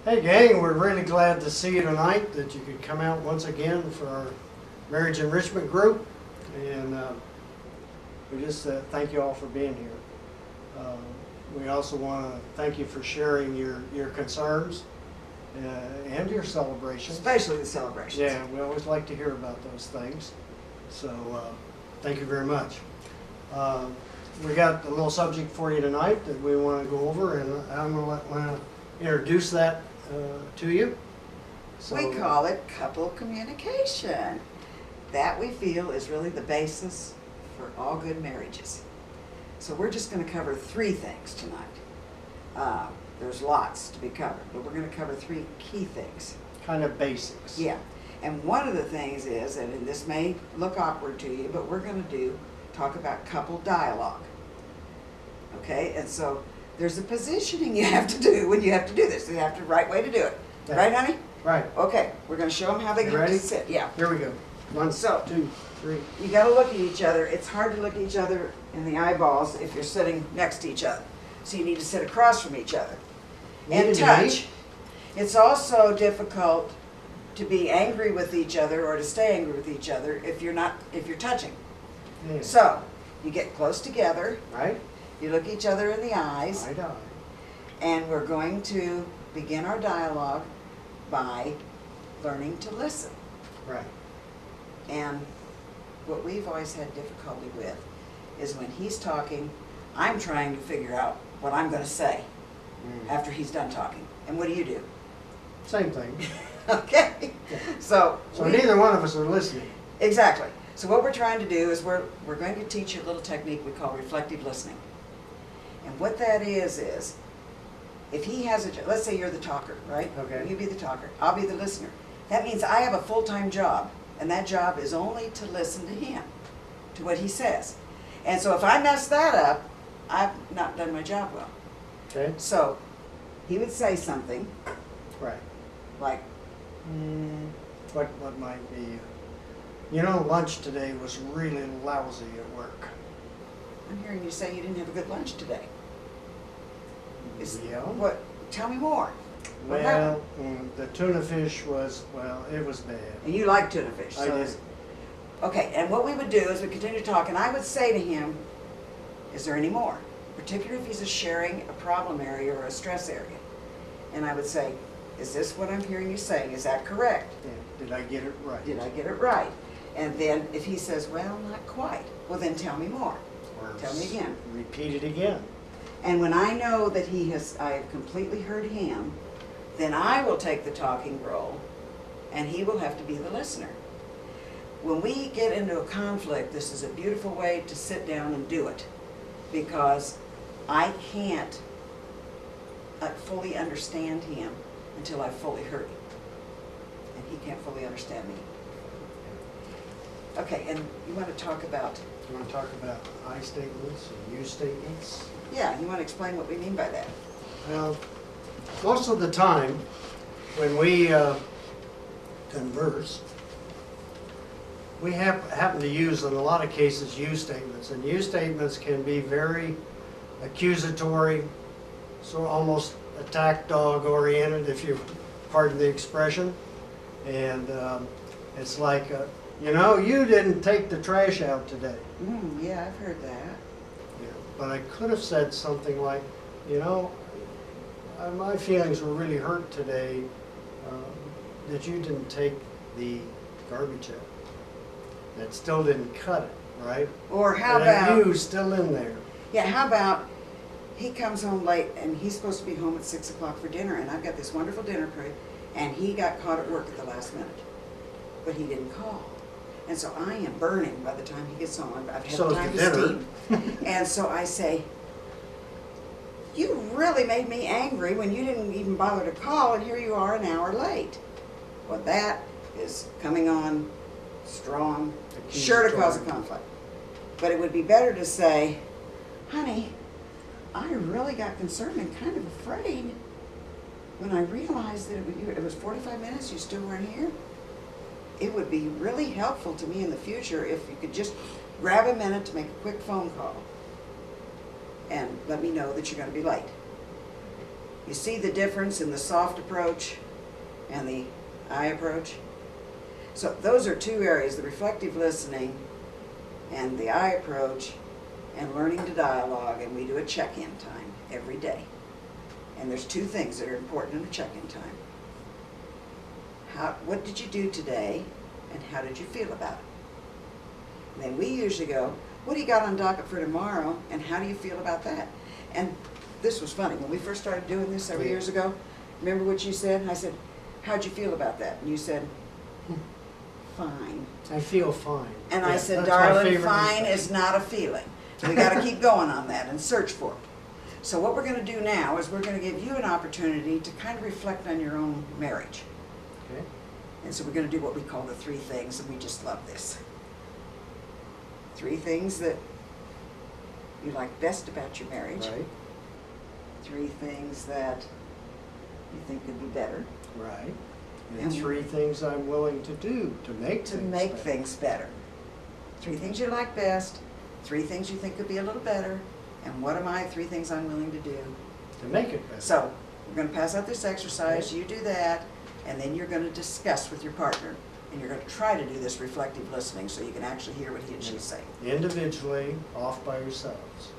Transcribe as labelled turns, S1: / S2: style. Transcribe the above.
S1: Hey gang, we're really glad to see you tonight, that you could come out once again for our marriage enrichment group. And we just thank you all for being here. We also want to thank you for sharing your concerns and your celebrations.
S2: Especially the celebrations.
S1: Yeah, we always like to hear about those things. So thank you very much. We got a little subject for you tonight that we want to go over, and I'm going to introduce that to you. So,
S2: We call it couple communication. That we feel is really the basis for all good marriages. So we're just going to cover three things tonight. There's lots to be covered, but we're going to cover three key things.
S1: kind of basics.
S2: Yeah, and one of the things is, and this may look awkward to you, but we're going to talk about couple dialogue. Okay, and so there's a positioning you have to do when you have to do this. You have the right way to do it.
S1: Yeah.
S2: Right, honey?
S1: Right.
S2: Okay, we're going to show them how they
S1: You
S2: have
S1: ready?
S2: to sit. Yeah.
S1: Here we go. One,
S2: So-
S1: 2, 3.
S2: You got to look at each other. It's hard to look at each other in the eyeballs if you're sitting next to each other. So you need to sit across from each other. And
S1: Need to
S2: touch. It's also difficult to be angry with each other or to stay angry with each other if you're touching.
S1: Yeah.
S2: So you get close together.
S1: Right?
S2: You look each other in the eyes.
S1: Eye to eye.
S2: And we're going to begin our dialogue by learning to listen.
S1: Right.
S2: And what we've always had difficulty with is when he's talking, I'm trying to figure out what I'm going to say after he's done talking. And what do?
S1: Same thing.
S2: Okay. So
S1: Neither one of us are listening.
S2: exactly. So what we're trying to do is we're going to teach you a little technique we call reflective listening. And what that is if he has let's say you're the talker, right?
S1: Okay.
S2: You be the talker, I'll be the listener. That means I have a full-time job, and that job is only to listen to him, to what he says. And so if I mess that up, I've not done my job well.
S1: Okay?
S2: So he would say something
S1: Right.
S2: like,
S1: What might be, you know, lunch today was really lousy at work.
S2: I'm hearing you say you didn't have a good lunch today.
S1: Yeah.
S2: What? Tell me more. What happened?
S1: Well, the tuna fish was, it was bad.
S2: And you like tuna fish.
S1: I
S2: so
S1: did.
S2: it's- Okay, and what we would do is we continue to talk, and I would say to him, is there any more? Particularly if he's sharing a problem area or a stress area. And I would say, is this what I'm hearing you saying? Is that correct?
S1: Yeah. Did I get it right?
S2: Did I get it right? And then if he says, well, not quite, well then tell me more.
S1: Or
S2: Tell me again.
S1: Repeat it again.
S2: And when I know that I have completely heard him, then I will take the talking role, and he will have to be the listener. When we get into a conflict, this is a beautiful way to sit down and do it, because I can't fully understand him until I've fully heard him, and he can't fully understand me. Okay, and you want to talk about,
S1: You want to talk about I statements and you statements?
S2: yeah, you want to explain what we mean by that?
S1: Well, most of the time, when we converse, we happen to use, in a lot of cases, you statements. And you statements can be very accusatory, so almost attack dog oriented, if you pardon the expression. And it's like, you know, you didn't take the trash out today.
S2: Yeah, I've heard that.
S1: Yeah, but I could have said something like, you know, my feelings were really hurt today that you didn't take the garbage out. That still didn't cut it, right?
S2: Or how
S1: That
S2: about,
S1: you still in there.
S2: yeah, how about he comes home late and he's supposed to be home at 6 o'clock for dinner, and I've got this wonderful dinner crate, and he got caught at work at the last minute, but he didn't call. And so I am burning by the time he gets home. I've had
S1: So is
S2: time
S1: the
S2: to
S1: dinner.
S2: steam. And so I say, you really made me angry when you didn't even bother to call, and here you are an hour late. Well, that is coming on strong, sure to cause a conflict. But it would be better to say, honey, I really got concerned and kind of afraid when I realized that it was 45 minutes, you still weren't here. It would be really helpful to me in the future if you could just grab a minute to make a quick phone call and let me know that you're going to be late. You see the difference in the soft approach and the I approach? So those are two areas, the reflective listening and the I approach, and learning to dialogue, and we do a check-in time every day. And there's two things that are important in a check-in time. What did you do today, and how did you feel about it? And then we usually go, what do you got on docket for tomorrow, and how do you feel about that? And this was funny, when we first started doing this several years ago, remember what you said? I said, how'd you feel about that? And you said, fine.
S1: I feel fine.
S2: And
S1: Yeah,
S2: I said,
S1: that's my
S2: darling,
S1: favorite
S2: fine
S1: expression.
S2: is not a feeling. We gotta keep going on that and search for it. So what we're gonna do now is we're gonna give you an opportunity to kind of reflect on your own marriage.
S1: Okay.
S2: And so we're gonna do what we call the 3 things, and we just love this. 3 things that you like best about your marriage.
S1: Right,
S2: 3 things that you think could be better.
S1: right. And
S2: And
S1: 3 things I'm willing to do to make
S2: To
S1: things
S2: make
S1: better.
S2: things better. 3 things you like best, 3 things you think could be a little better, and what am I, 3 things I'm willing to do.
S1: To make it better.
S2: So, we're gonna pass out this exercise, you do that, and then you're gonna discuss with your partner. And you're gonna try to do this reflective listening so you can actually hear what he and she's saying.
S1: Individually, off by yourselves.